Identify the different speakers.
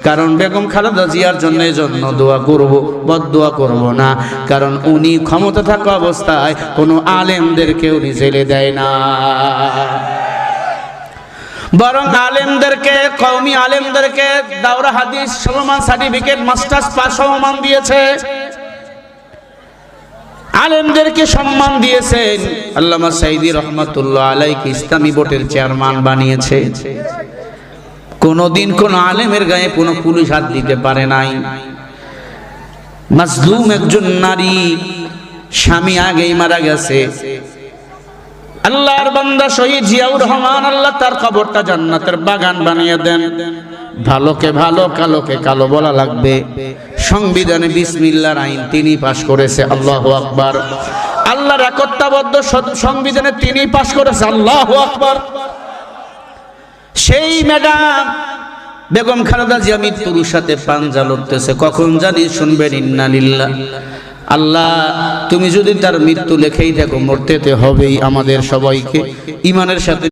Speaker 1: কারণ বেগম খালেদা জিয়ার জন্য দোয়া করব, বদদোয়া করব না, কারণ উনি ক্ষমতা থাকা অবস্থায় কোনো আলেমদেরকে উনি জেলে দেয় না, বরং আলেমদেরকে, কওমি আলেমদেরকে দাওরা হাদিস সমমান সার্টিফিকেট, মাস্টার্স পাস সমমান দিয়েছে, আলেমদেরকে সম্মান দিয়েছেন। আল্লামা সাইদি রহমাতুল্লাহ আলাইহি ইসলামী বোর্ডের চেয়ারম্যান বানিয়েছে। কোনদিন কোন আলেমের গায়ে কোনো পুলিশ হাত দিতে পারে নাই। মাজলুম একজন নারী, স্বামী আগেই মারা গেছে, আল্লাহর বান্দা শহীদ জিয়াউর রহমান, আল্লাহ তার কবরটা জান্নাতের বাগান বানিয়ে দেন। ভালোকে ভালো, কালোকে কালো বলা লাগবে। সংবিধানে বিসমিল্লাহর আইন তিনি পাশ করেছে, আল্লাহু আকবার। আল্লাহর একত্ববদ্ধ সংবিধানে তিনি পাশ করেছে, আল্লাহু আকবার। সেই ম্যাডাম বেগম খালেদা জিয়া মৃত্যুর সাথে পাঞ্জা লড়তেছে, কখন জানি শুনবেন ইন্না লিল্লাহ। আল্লাহ তুমি যদি তার মৃত্যু লেখেই থাকো, মরতে হবেই আমাদের সবাইকে ইমানের সাথে।